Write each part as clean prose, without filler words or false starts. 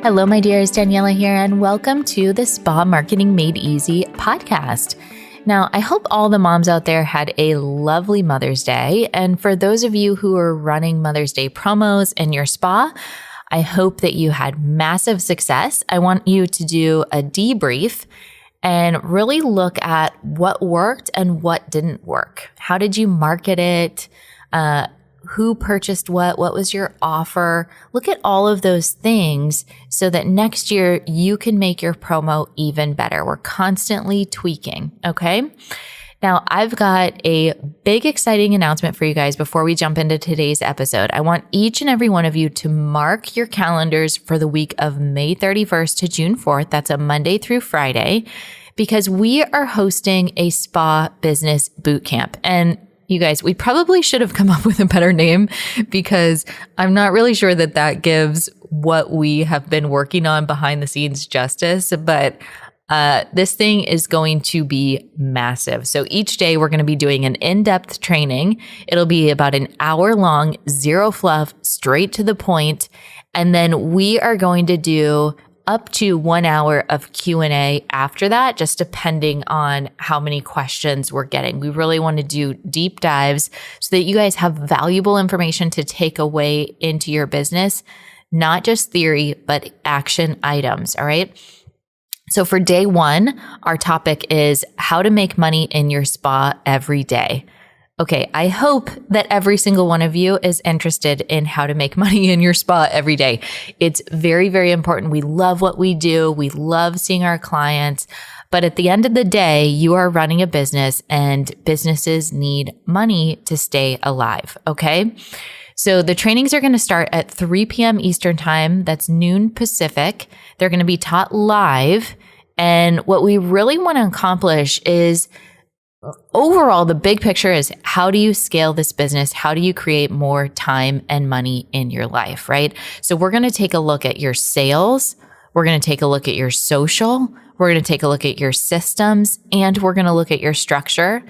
Hello, my dears. Daniela here, and welcome to the Spa Marketing Made Easy podcast. Now, I hope all the moms out there had a lovely Mother's Day. And for those of you who are running Mother's Day promos in your spa, I hope that you had massive success. I want you to do a debrief and really look at what worked and what didn't work. How did you market it? Who purchased what was your offer? Look at all of those things so that next year you can make your promo even better. We're constantly tweaking, okay? Now, I've got a big, exciting announcement for you guys before we jump into today's episode. I want each and every one of you to mark your calendars for the week of May 31st to June 4th. That's a Monday through Friday, because we are hosting a spa business boot camp. And you guys, we probably should have come up with a better name, because I'm not really sure that that gives what we have been working on behind the scenes justice, but this thing is going to be massive. So each day we're going to be doing an in-depth training. It'll be about an hour long, zero fluff, straight to the point. And then we are going to do up to 1 hour of Q&A after that, just depending on how many questions we're getting. We really want to do deep dives so that you guys have valuable information to take away into your business, not just theory, but action items. All right. So for day one, our topic is how to make money in your spa every day. Okay, I hope that every single one of you is interested in how to make money in your spa every day. It's very, very important. We love what we do. We love seeing our clients. But at the end of the day, you are running a business, and businesses need money to stay alive. Okay. So the trainings are going to start at 3 p.m. Eastern time. That's noon Pacific. They're going to be taught live. And what we really want to accomplish is, overall, the big picture is, how do you scale this business? How do you create more time and money in your life, right? So we're going to take a look at your sales. We're going to take a look at your social. We're going to take a look at your systems, and we're going to look at your structure,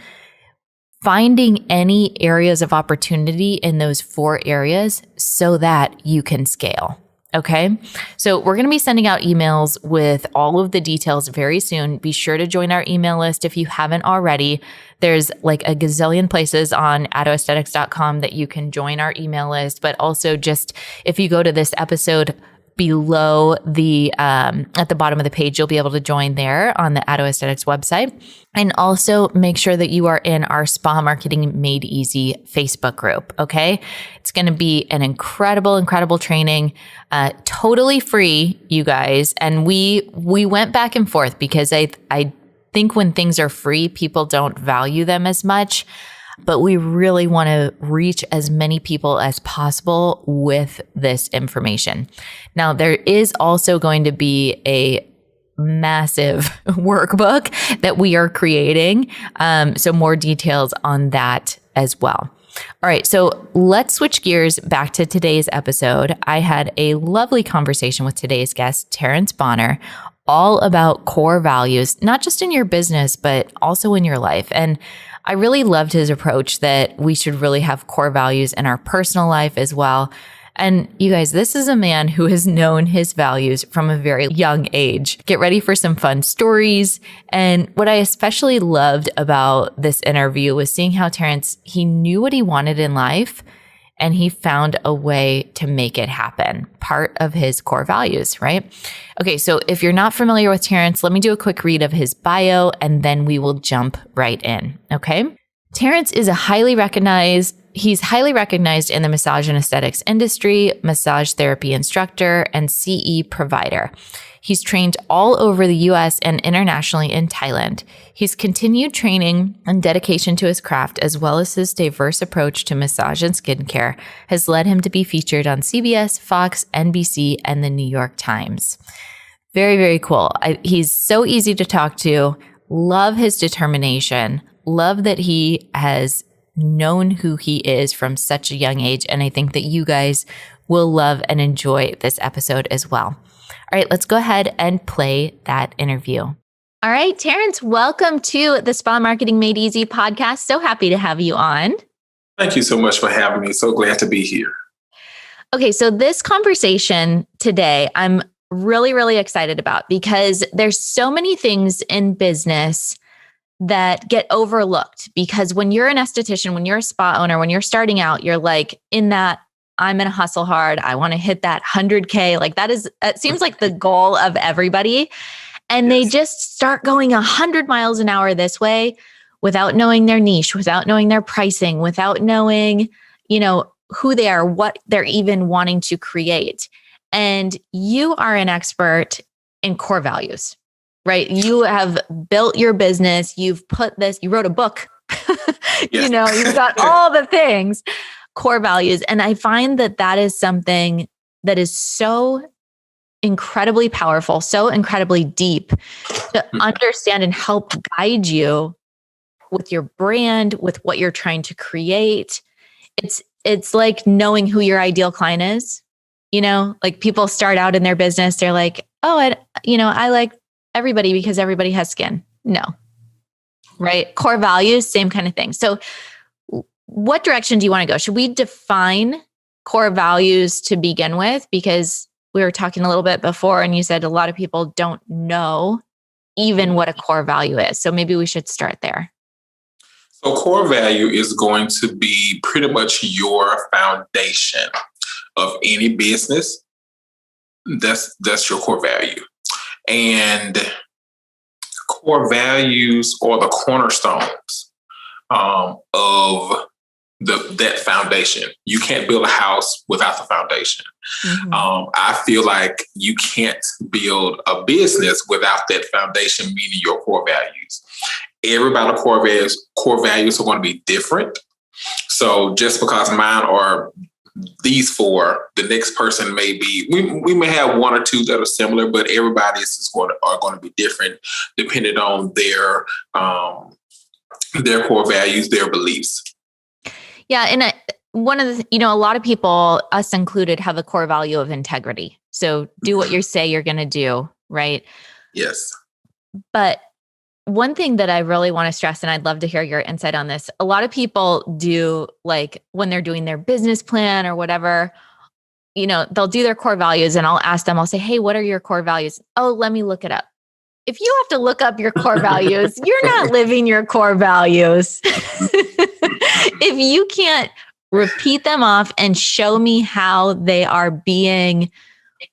finding any areas of opportunity in those 4 areas so that you can scale. Okay. So we're going to be sending out emails with all of the details very soon. Be sure to join our email list if you haven't already. There's like a gazillion places on AddoAesthetics.com that you can join our email list. But also, just if you go to this episode below the, at the bottom of the page, you'll be able to join there on the Addo Aesthetics website. And also make sure that you are in our Spa Marketing Made Easy Facebook group. Okay. It's going to be an incredible, incredible training, totally free, you guys. And we went back and forth, because I think when things are free, people don't value them as much. But we really want to reach as many people as possible with this information. Now, there is also going to be a massive workbook that we are creating. So more details on that as well. All right, so let's switch gears back to today's episode. I had a lovely conversation with today's guest, Terrance Bonner, all about core values, not just in your business, but also in your life. And I really loved his approach that we should really have core values in our personal life as well. And you guys, this is a man who has known his values from a very young age. Get ready for some fun stories. And what I especially loved about this interview was seeing how Terrance, he knew what he wanted in life, and he found a way to make it happen. Part of his core values, right? Okay, so if you're not familiar with Terrance, let me do a quick read of his bio, and then we will jump right in, okay? Terrance is he's highly recognized in the massage and aesthetics industry, massage therapy instructor, and CE provider. He's trained all over the US and internationally in Thailand. His continued training and dedication to his craft, as well as his diverse approach to massage and skincare, has led him to be featured on CBS, Fox, NBC, and the New York Times. Very, very cool. He's so easy to talk to. Love his determination. Love that he has known who he is from such a young age. And I think that you guys will love and enjoy this episode as well. All right, let's go ahead and play that interview. All right, Terrance, welcome to the Spa Marketing Made Easy podcast. So happy to have you on. Thank you so much for having me. So glad to be here. Okay, so this conversation today, I'm really, really excited about, because there's so many things in business that get overlooked, because when you're an esthetician, when you're a spa owner, when you're starting out, you're like in that, I'm going to hustle hard. I want to hit that 100K. Like it seems like the goal of everybody. And they just start going 100 miles an hour this way without knowing their niche, without knowing their pricing, without knowing, who they are, what they're even wanting to create. And you are an expert in core values, right? You have built your business. You've you wrote a book, you've got all the things, core values. And I find that is something that is so incredibly powerful, so incredibly deep to understand and help guide you with your brand, with what you're trying to create. It's like knowing who your ideal client is. Like people start out in their business, they're like, oh, I like everybody because everybody has skin. No. Right? Core values, same kind of thing. So what direction do you want to go? Should we define core values to begin with? Because we were talking a little bit before and you said a lot of people don't know even what a core value is. So maybe we should start there. So core value is going to be pretty much your foundation of any business. That's your core value. And core values are the cornerstones of that foundation. You can't build a house without the foundation. Mm-hmm. I feel like you can't build a business without that foundation, meaning your core values. Everybody's core values are going to be different. So just because mine are these four, the next person may be, we may have one or two that are similar, but everybody's are going to be different depending on their core values, their beliefs. Yeah. And one of the, a lot of people, us included, have a core value of integrity. So do what you say you're going to do, right? Yes. But one thing that I really want to stress, and I'd love to hear your insight on this. A lot of people do, like when they're doing their business plan or whatever, they'll do their core values and I'll ask them, I'll say, hey, what are your core values? Oh, let me look it up. If you have to look up your core values, you're not living your core values. If you can't repeat them off and show me how they are being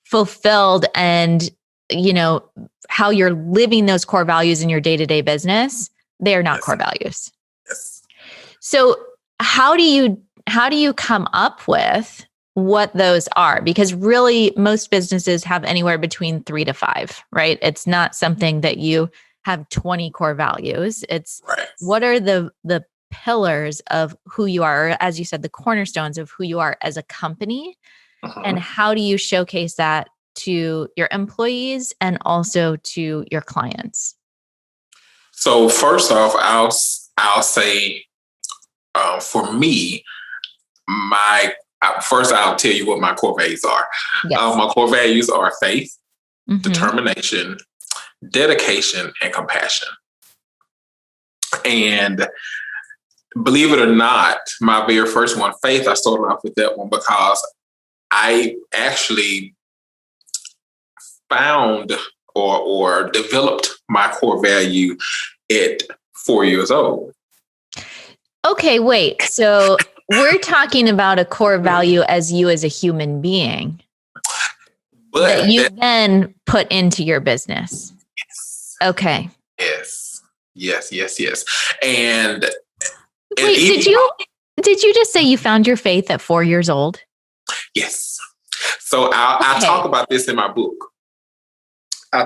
fulfilled and, how you're living those core values in your day-to-day business, they are not core values. Yes. So how do you come up with what those are? Because really most businesses have anywhere between 3 to 5, right? It's not something that you have 20 core values. It's right. What are the pillars of who you are, or as you said, the cornerstones of who you are as a company, and how do you showcase that to your employees and also to your clients? So first off, I'll say for me, first I'll tell you what my core values are. Yes. My core values are faith, determination, dedication, and compassion. And believe it or not, my very first one, faith, I started off with that one because I actually found or developed my core value at 4 years old. Okay, wait. So we're talking about a core value as you as a human being, but that you then put into your business. Yes. Okay. Yes. And wait, did you just say you found your faith at 4 years old? Yes. So I'll talk about this in my book. My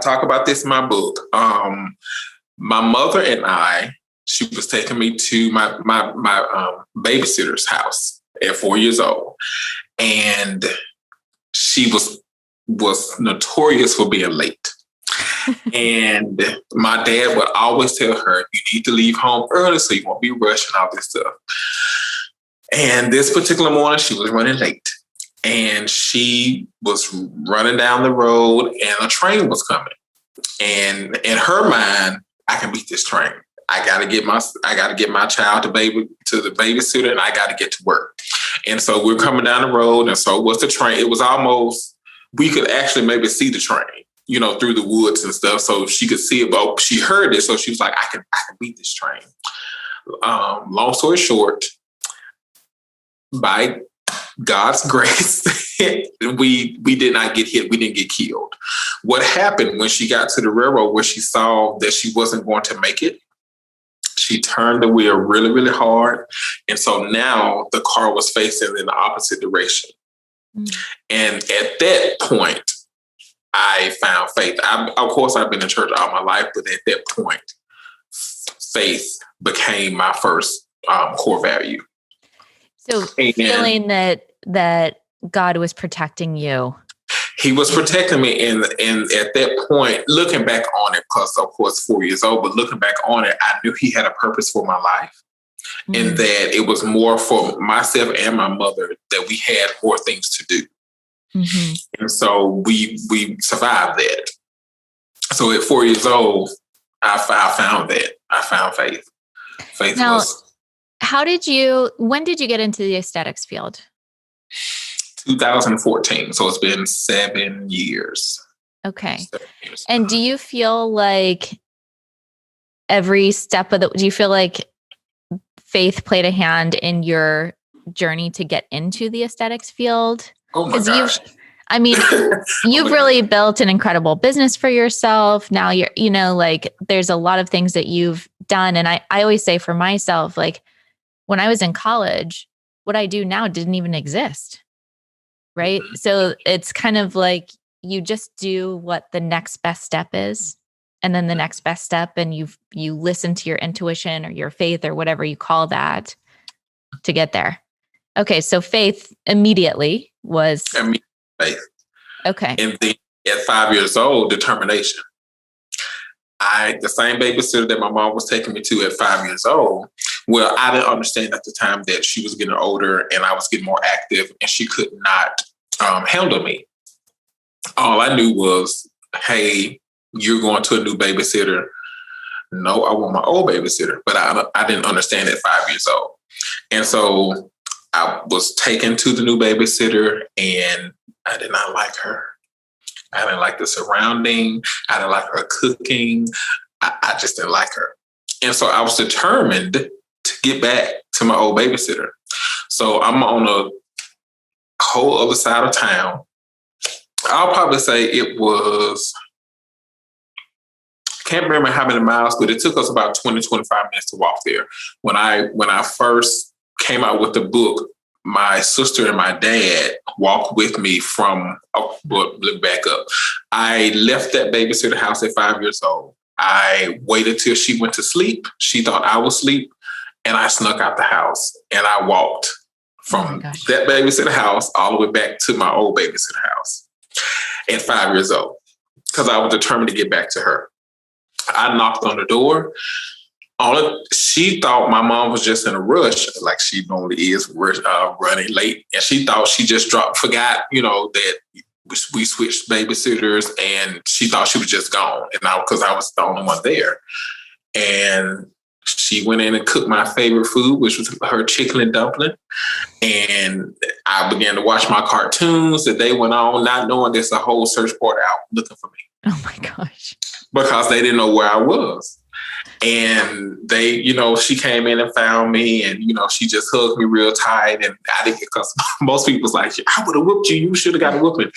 mother and she was taking me to my babysitter's house at 4 years old. And she was notorious for being late. And my dad would always tell her, you need to leave home early so you won't be rushing all this stuff. And this particular morning, she was running late. And she was running down the road and a train was coming. And in her mind, I can beat this train. I got to get my child to the babysitter, and I got to get to work. And so we're coming down the road, and so was the train. It was almost we could actually maybe see the train, through the woods and stuff. So she could see it, but she heard it. So she was like, I can beat this train. Long story short, by God's grace, we did not get hit. We didn't get killed. What happened when she got to the railroad where she saw that she wasn't going to make it, she turned the wheel really, really hard. And so now the car was facing in the opposite direction. Mm. And at that point, I found faith. Of course, I've been in church all my life, but at that point, faith became my first core value. So feeling that God was protecting you. He was protecting me. And at that point, looking back on it, because of course 4 years old, but looking back on it, I knew he had a purpose for my life. Mm-hmm. And that it was more for myself and my mother, that we had more things to do. Mm-hmm. And so we survived that. So at 4 years old, I found that. I found faith. Faith now, was... when did you get into the aesthetics field? 2014. So it's been 7 years. Okay. 7 years. And do you feel like every step of do you feel like faith played a hand in your journey to get into the aesthetics field? Oh my gosh. You've really built an incredible business for yourself. Now there's a lot of things that you've done. And I always say for myself, like when I was in college, what I do now didn't even exist. Right. Mm-hmm. So it's kind of like you just do what the next best step is. And then the next best step, and you listen to your intuition or your faith or whatever you call that to get there. Okay. So faith immediately was... faith. Okay. And then at 5 years old, determination. The same babysitter that my mom was taking me to at 5 years old, well, I didn't understand at the time that she was getting older and I was getting more active and she could not handle me. All I knew was, hey, you're going to a new babysitter. No, I want my old babysitter. But I didn't understand at 5 years old. And so I was taken to the new babysitter and I did not like her. I didn't like the surrounding. I didn't like her cooking. I just didn't like her. And so I was determined to get back to my old babysitter. So I'm on a whole other side of town. I'll probably say it was, can't remember how many miles, but it took us about 20, 25 minutes to walk there. When I first came out with the book, my sister and my dad walked with me back up. I left that babysitter house at 5 years old. I waited till she went to sleep. She thought I was asleep, and I snuck out the house and I walked from that babysitter house all the way back to my old babysitter house at 5 years old because I was determined to get back to her. I knocked on the door. She thought my mom was just in a rush, like she normally is, running late. And she thought she just forgot, that we switched babysitters, and she thought she was just gone. And because I was the only one there. And she went in and cooked my favorite food, which was her chicken and dumpling. And I began to watch my cartoons that they went on, not knowing there's a whole search board out looking for me. Oh my gosh. Because they didn't know where I was. And they, she came in and found me and, she just hugged me real tight. And I didn't, because most people was like, I would have whooped you. You should have got a whooping.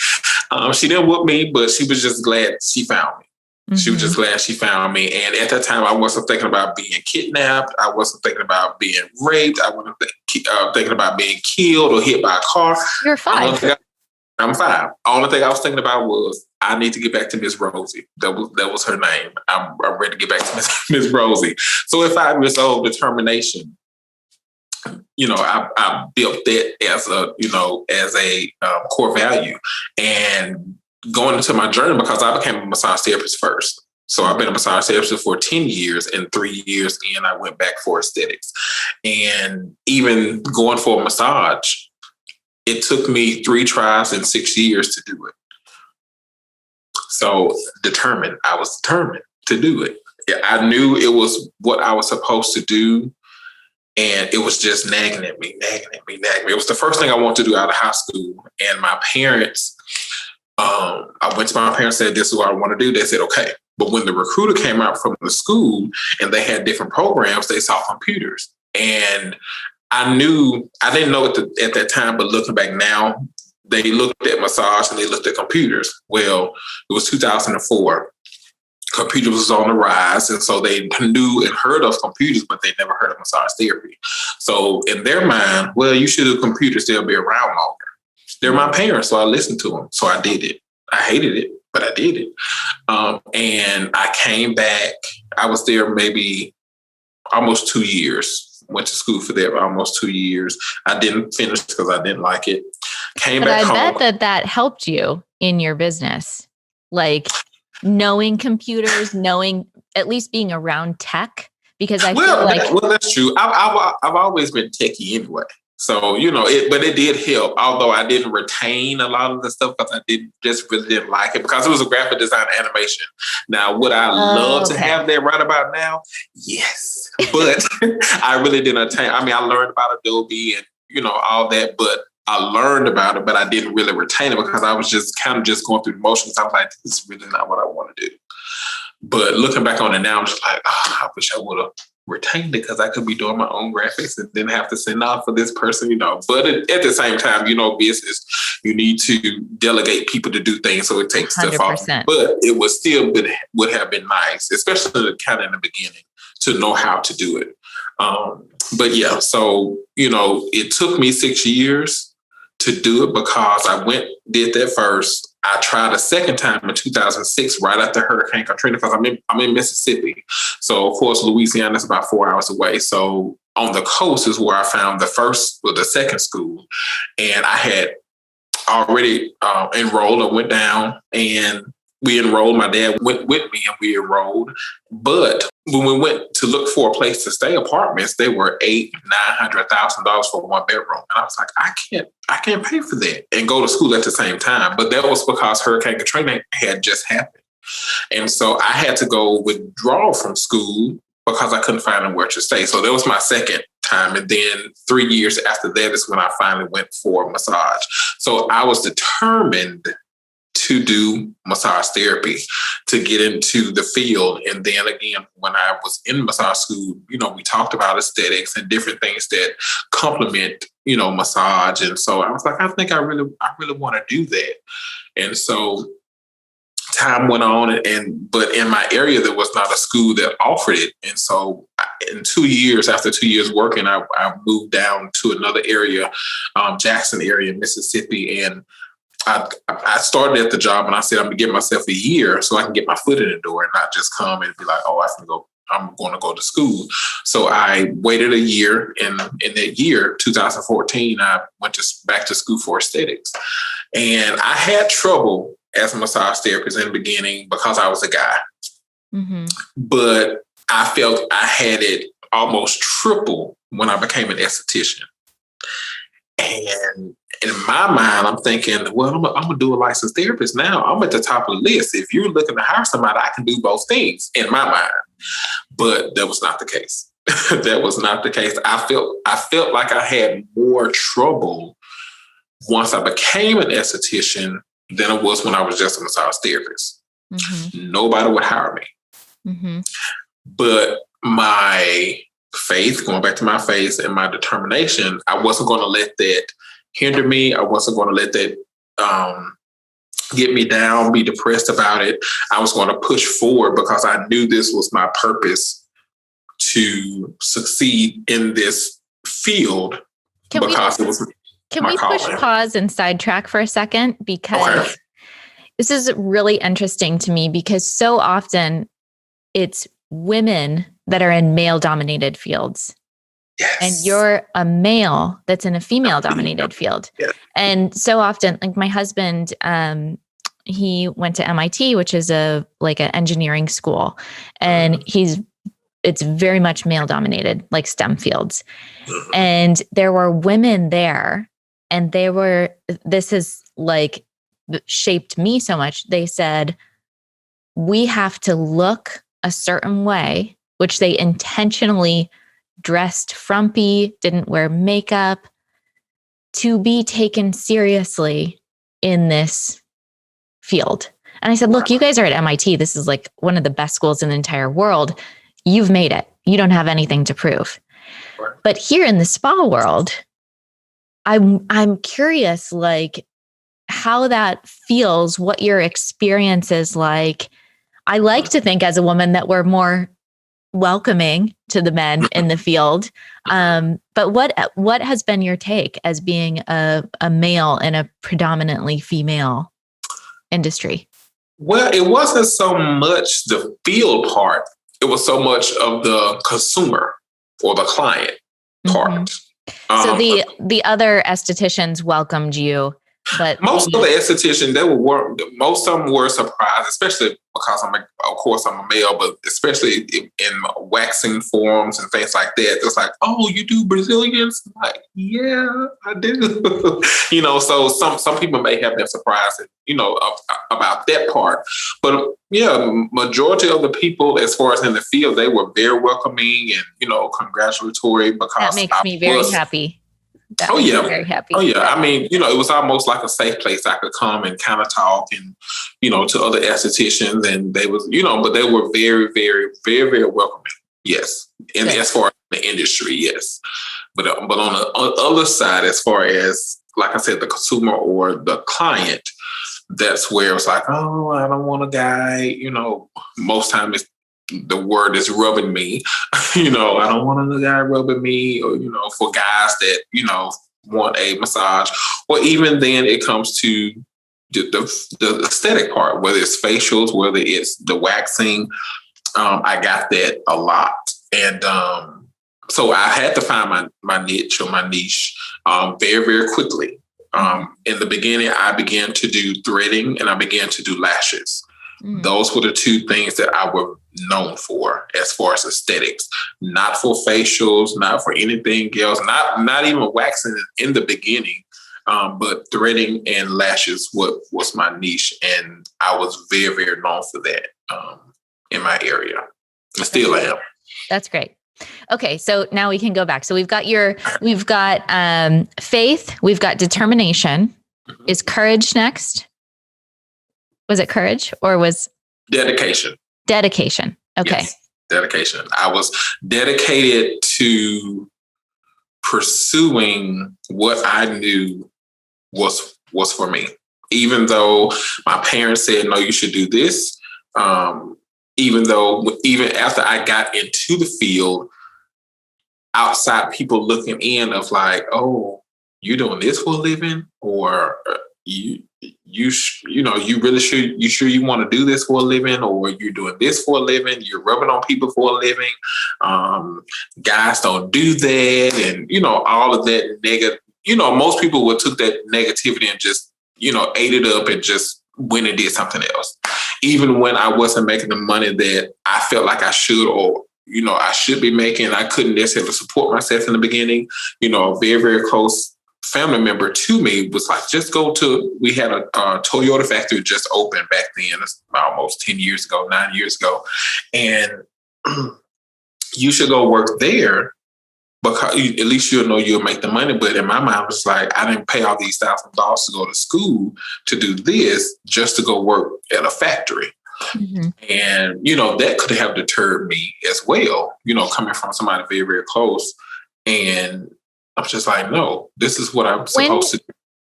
She didn't whoop me, but she was just glad she found me. Mm-hmm. She was just glad she found me. And at that time, I wasn't thinking about being kidnapped. I wasn't thinking about being raped. I wasn't thinking about being killed or hit by a car. You're 5. I'm 5. Only thing I was thinking about was I need to get back to Miss Rosie. That was her name. I'm ready to get back to Miss Rosie. So at 5 years old, determination. I built that as a core value, and going into my journey because I became a massage therapist first. So I've been a massage therapist for 10 years, and 3 years in, I went back for aesthetics. And even going for a massage, it took me 3 tries and 6 years to do it. So I was determined to do it. I knew it was what I was supposed to do. And it was just nagging at me. It was the first thing I wanted to do out of high school. And my parents I went to my parents and said, this is what I want to do. They said, okay. But when the recruiter came out from the school and they had different programs, they saw computers. And I didn't know at that time, but looking back now, they looked at massage and they looked at computers. Well, it was 2004. Computers was on the rise. And so they knew and heard of computers, but they never heard of massage therapy. So in their mind, well, you should do computers. They'll be around longer. They're my parents, so I listened to them. So I did it. I hated it, but I did it. And I came back. I was there maybe almost 2 years. Went to school for that almost 2 years. I didn't finish because I didn't like it. Came back home. I bet that helped you in your business. Like knowing computers, knowing at least being around tech, because I feel like... Well, that's true. I've always been techie anyway. So, but it did help, although I didn't retain a lot of the stuff because I just really didn't like it because it was a graphic design animation. Now, would I love to have that right about now? Yes. But I really didn't attain. I mean, I learned about Adobe and, all that, but I learned about it, but I didn't really retain it because I was just kind of just going through the motions. I was like, this is really not what I want to do. But looking back on it now, I'm just like, I wish I would have retained it because I could be doing my own graphics and didn't have to send off for this person, But at the same time, business, you need to delegate people to do things, so it takes 100%. Stuff off. But it would have been nice, especially kind of in the beginning, to know how to do it. But yeah, so it took me 6 years to do it because I did that first. I tried a second time in 2006, right after Hurricane Katrina, because I'm in Mississippi. So of course, Louisiana is about 4 hours away. So on the coast is where I found the second school. And I had already enrolled. I went down and we enrolled. My dad went with me and we enrolled. But when we went to look for a place to stay, apartments, they were $800,000-$900,000 for one bedroom. And I was like, I can't pay for that and go to school at the same time. But that was because Hurricane Katrina had just happened. And so I had to go withdraw from school because I couldn't find anywhere to stay. So that was my second time. And then 3 years after that is when I finally went for massage. So I was determined to do massage therapy, to get into the field. And then again, when I was in massage school, we talked about aesthetics and different things that complement, massage. And so I was like, I think I really want to do that. And so time went on, but in my area, there was not a school that offered it. And so after 2 years working, I moved down to another area, Jackson area, Mississippi. And I started at the job and I said, I'm going to give myself a year so I can get my foot in the door and not just come and be like, I'm going to go to school. So I waited a year. And in that year, 2014, I went back to school for aesthetics. And I had trouble as a massage therapist in the beginning because I was a guy. Mm-hmm. But I felt I had it almost triple when I became an esthetician. And in my mind, I'm thinking, well, I'm going to do a licensed therapist now. I'm at the top of the list. If you're looking to hire somebody, I can do both things in my mind. But that was not the case. That was not the case. I felt like I had more trouble once I became an esthetician than it was when I was just a massage therapist. Mm-hmm. Nobody would hire me. Mm-hmm. But my faith, going back to my faith and my determination, I wasn't going to let that hinder me. I wasn't going to let that get me down, be depressed about it. I was going to push forward because I knew this was my purpose to succeed in this field. Can we push pause and sidetrack for a second? Because this is really interesting to me because so often it's women that are in male-dominated fields. Yes. And you're a male that's in a female-dominated field. Yeah. And so often, like my husband, he went to MIT, which is an engineering school. And it's very much male-dominated, like STEM fields. And there were women there, and this has shaped me so much. They said, we have to look a certain way, which they intentionally dressed frumpy, didn't wear makeup, to be taken seriously in this field. And I said, look, you guys are at MIT. This is like one of the best schools in the entire world. You've made it. You don't have anything to prove. But here in the spa world, I'm curious, like, how that feels, what your experience is like. I like to think as a woman that we're more welcoming to the men in the field. But what has been your take as being a male in a predominantly female industry? Well, it wasn't so much the field part. It was so much of the consumer or the client part. So the other estheticians welcomed you, but most of the estheticians, most of them were surprised, especially because I'm a male, but especially in waxing forums and things like that. It's like, oh, you do Brazilians? I'm like, yeah, I do. So some people may have been surprised, about that part. But yeah, majority of the people, as far as in the field, they were very welcoming and, congratulatory because that makes me very happy. Very happy. Oh yeah. I mean, it was almost like a safe place I could come and kind of talk and, to other estheticians, and they was, but they were very, very, very, very welcoming. Yes. And as far as the industry, yes. But on the other side, as far as, like I said, the consumer or the client, that's where it's like, oh, I don't want a guy, most times the word is rubbing me. I don't want another guy rubbing me, or, for guys that, want a massage, or even then it comes to the aesthetic part, whether it's facials, whether it's the waxing. I got that a lot. And so I had to find my niche or my niche very, very quickly. In the beginning, I began to do threading and I began to do lashes. Those were the two things that I were known for as far as aesthetics, not for facials, not for anything else, not even waxing in the beginning, but threading and lashes was my niche. And I was very, very known for that in my area. I still am. That's great. Okay. So now we can go back. So we've got faith, we've got determination. Is courage next? Was it courage or was dedication? Dedication. Okay. Yes, dedication. I was dedicated to pursuing what I knew was for me. Even though my parents said, no, you should do this. Even after I got into the field, outside people looking in of like, oh, you doing this for a living? Or you really sure you want to do this for a living, or you're doing this for a living, you're rubbing on people for a living. Guys don't do that. And, all of that negative, most people would took that negativity and just, ate it up and just went and did something else. Even when I wasn't making the money that I felt like I should, or, I should be making, I couldn't necessarily support myself in the beginning. A very, very close family member to me was like, just go to, we had a Toyota factory just opened back then. It's almost 9 years ago. And you should go work there because at least you'll know you'll make the money. But in my mind, it was like, I didn't pay all these $1,000 to go to school to do this just to go work at a factory. Mm-hmm. And, that could have deterred me as well, coming from somebody very, very close. And I was just like, no, this is what I'm supposed to do.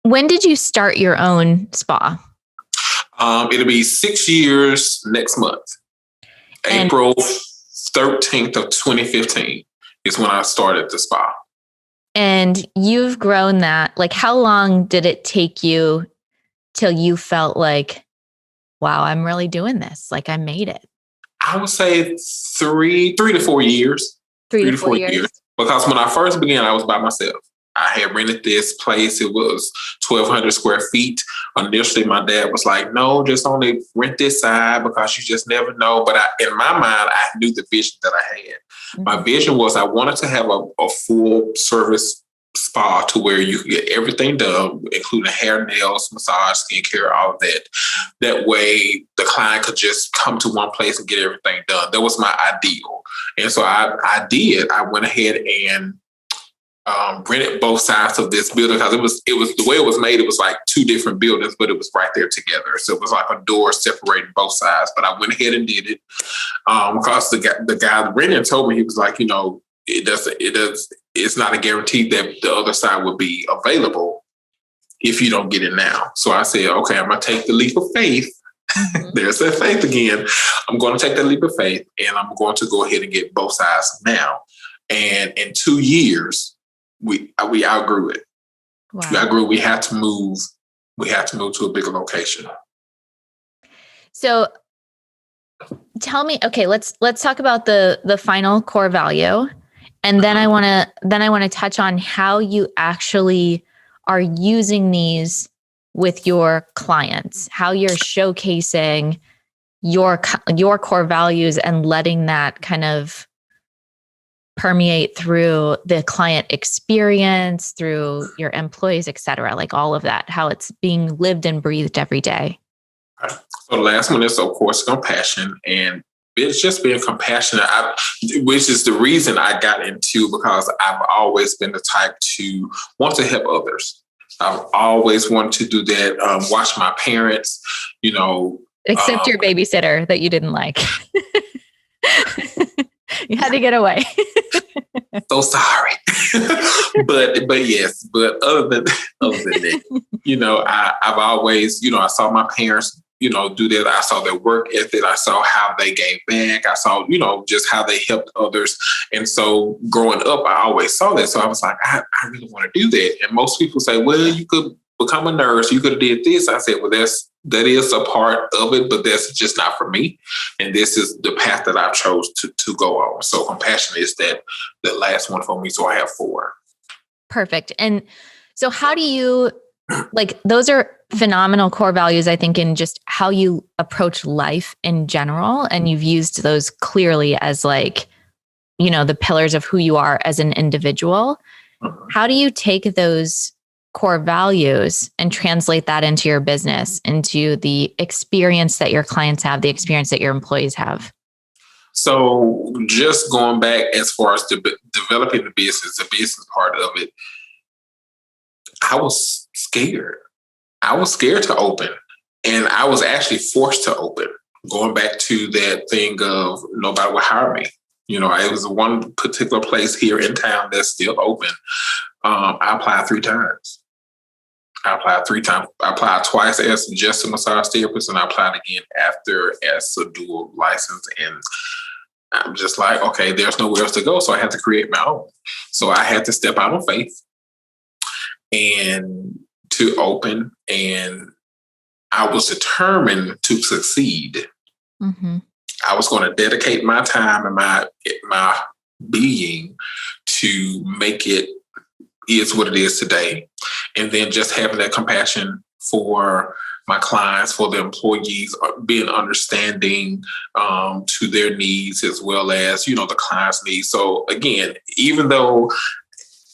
When did you start your own spa? It'll be 6 years next month. April 13th of 2015 is when I started the spa. And you've grown that. Like, how long did it take you till you felt like, wow, I'm really doing this? Like, I made it. I would say 3 to 4 years. 3 to 4 years. Because when I first began, I was by myself. I had rented this place. It was 1,200 square feet. Initially, my dad was like, no, just only rent this side because you just never know. But in my mind, I knew the vision that I had. Mm-hmm. My vision was I wanted to have a full service spa to where you could get everything done, including hair, nails, massage, skincare, all of that. That way, the client could just come to one place and get everything done. That was my ideal. And so I did. I went ahead and rented both sides of this building because it was the way it was made. It was like two different buildings, but it was right there together. So it was like a door separating both sides. But I went ahead and did it because the guy renting told me, he was like, it's not a guarantee that the other side would be available if you don't get it now. So I said, okay, I'm gonna take the leap of faith. Mm-hmm. There's that faith again. I'm going to take that leap of faith, and I'm going to go ahead and get both sides now. And in 2 years, we outgrew it. Wow. We outgrew. We had to move. We had to move to a bigger location. So, tell me. Okay, let's talk about the final core value, and then I want to touch on how you actually are using these with your clients, how you're showcasing your core values and letting that kind of permeate through the client experience, through your employees, et cetera, like all of that, how it's being lived and breathed every day. So the last one is, of course, compassion. And it's just being compassionate, which is the reason I got into, because I've always been the type to want to help others. I've always wanted to do that. Watch my parents, Except your babysitter that you didn't like. You had to get away. So sorry. but yes, but other than that, I've always, I saw my parents, do that. I saw their work ethic. I saw how they gave back. I saw, just how they helped others. And so growing up, I always saw that. So I was like, I really want to do that. And most people say, well, you could become a nurse. You could have did this. I said, well, that is a part of it, but that's just not for me. And this is the path that I chose to go on. So compassion is the last one for me. So I have 4. Perfect. And so how do you, those are phenomenal core values, I think, in just how you approach life in general. And you've used those clearly as the pillars of who you are as an individual. How do you take those core values and translate that into your business, into the experience that your clients have, the experience that your employees have? So just going back as far as developing the business part of it, I was scared. I was scared to open, and I was actually forced to open. Going back to that thing of nobody would hire me. It was one particular place here in town that's still open. I applied 3 times. I applied twice as just a massage therapist, and I applied again after as a dual license. And I'm just like, okay, there's nowhere else to go. So I had to create my own. So I had to step out on faith and to open. And I was determined to succeed. Mm-hmm. I was going to dedicate my time and my being to make it is what it is today. And then just having that compassion for my clients, for the employees, being understanding to their needs as well as, the client's needs. So again, even though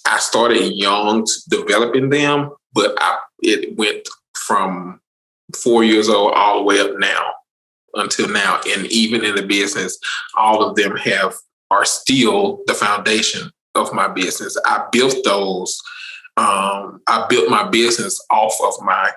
I started young developing them, but it went from 4 years old all the way up now until now. And even in the business, all of them are still the foundation of my business. I built those. I built my business off of my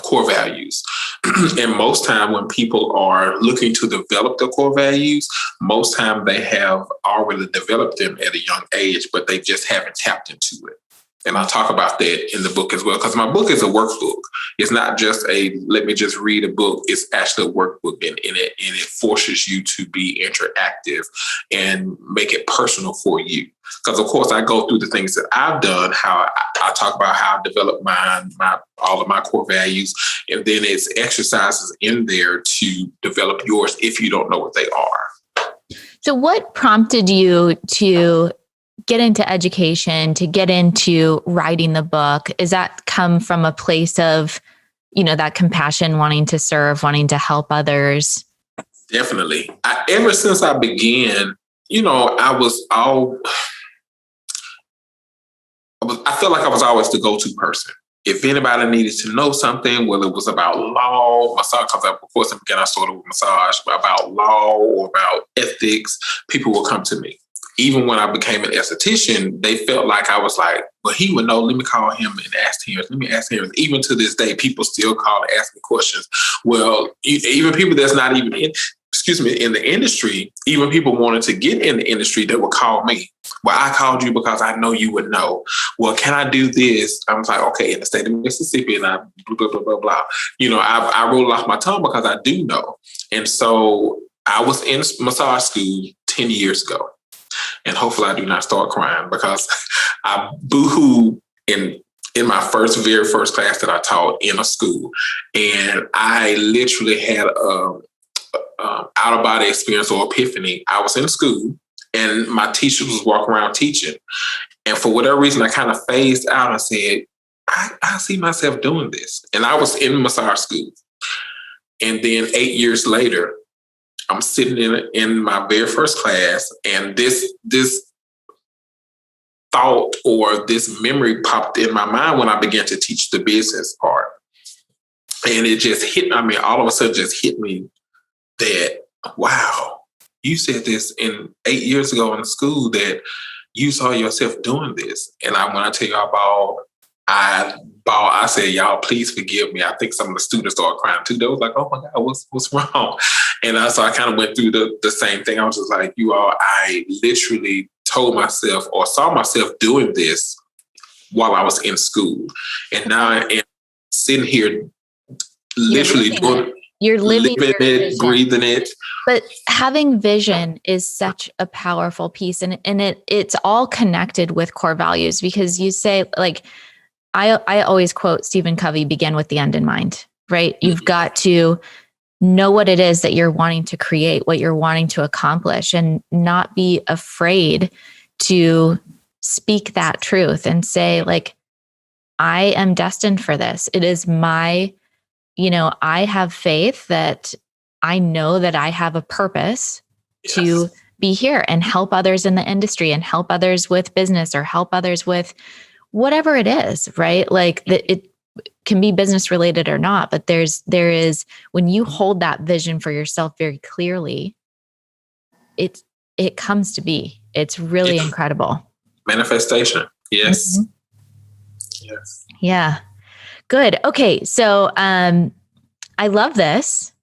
core values. And most time when people are looking to develop the core values, most time they have already developed them at a young age, but they just haven't tapped into it. And I talk about that in the book as well, because my book is a workbook. It's not just let me just read a book. It's actually a workbook, and it forces you to be interactive and make it personal for you. Because of course I go through the things that I've done, how I talk about how I developed all of my core values, and then it's exercises in there to develop yours if you don't know what they are. So what prompted you to get into education, to get into writing the book? Is that come from a place of, that compassion, wanting to serve, wanting to help others? Definitely. Ever since I began, I felt like I was always the go-to person. If anybody needed to know something, whether it was about law, massage, because of course, again, I started with massage, about law or about ethics, people will come to me. even when I became an esthetician, they felt like I was like, well, he would know. Let me call him and ask him. Let me ask him. Even to this day, people still call and ask me questions. Well, even people that's not even in the industry, even people wanting to get in the industry, they would call me. Well, I called you because I know you would know. Well, can I do this? I was like, okay, in the state of Mississippi, and I blah, blah, blah, blah, blah. I roll off my tongue because I do know. And so I was in massage school 10 years ago. And hopefully I do not start crying because I boo-hooed in my very first class that I taught in a school. And I literally had out-of-body experience or epiphany. I was in school and my teacher was walking around teaching. And for whatever reason, I kind of phased out and said, I see myself doing this. And I was in massage school. And then 8 years later, I'm sitting in my very first class, and this thought or this memory popped in my mind when I began to teach the business part. And it just hit, all of a sudden just hit me that, wow, you said this 8 years ago in school that you saw yourself doing this. And when I tell you I said, y'all, please forgive me. I think some of the students started crying too. They was like, oh my God, what's wrong? And so I kind of went through the same thing. I was just like, you all, I literally told myself or saw myself doing this while I was in school. And now I am sitting here literally doing it. You're living it, breathing it. But having vision is such a powerful piece. And it's all connected with core values, because you say, like, I always quote Stephen Covey, begin with the end in mind, right? You've got to know what it is that you're wanting to create, what you're wanting to accomplish, and not be afraid to speak that truth and say, like, I am destined for this. It is I have faith that I know that I have a purpose to be here and help others in the industry and help others with business or help others with whatever it is, right? Like it can be business related or not, but there is, when you hold that vision for yourself very clearly, it comes to be. It's really incredible. Manifestation. Yes. Mm-hmm. Yes. Yeah. Good. Okay. So, I love this.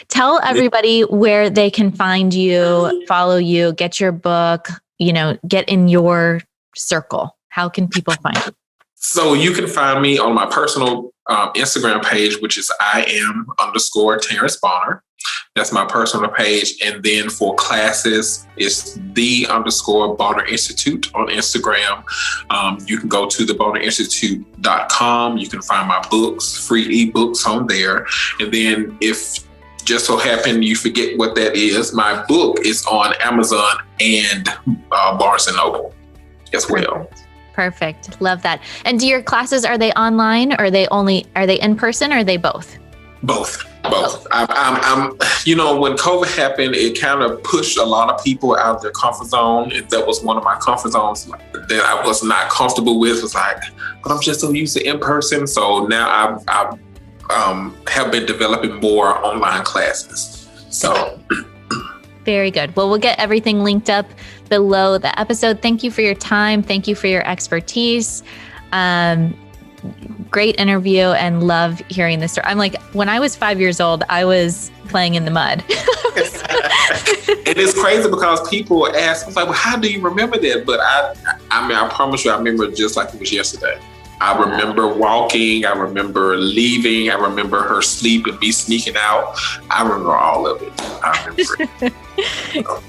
Tell everybody where they can find you, follow you, get your book, get in your circle. How can people find you? So you can find me on my personal Instagram page, which is _Terrance Bonner. That's my personal page. And then for classes, it's _Bonner Institute on Instagram. You can go to thebonnerinstitute.com. You can find my books, free ebooks on there. And then if just so happen you forget what that is, my book is on Amazon and Barnes & Noble as well. Perfect. Love that. And do your classes, are they online, or are they in person, or are they both? Both. I'm when COVID happened, it kind of pushed a lot of people out of their comfort zone. That was one of my comfort zones that I was not comfortable with. Was like, but I'm just so used to in person. So now I have been developing more online classes. So. Very good. Well, we'll get everything linked up below the episode. Thank you for your time. Thank you for your expertise. Great interview, and love hearing this story. I'm like, when I was 5 years old, I was playing in the mud. It is crazy because people ask, like, well, how do you remember that? But I promise you, I remember it just like it was yesterday. I remember walking. I remember leaving. I remember her sleep and me sneaking out. I remember all of it. I remember it.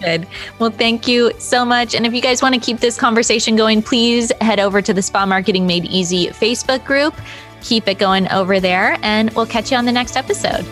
Good. Well, thank you so much. And if you guys want to keep this conversation going, please head over to the Spa Marketing Made Easy Facebook group. Keep it going over there, and we'll catch you on the next episode.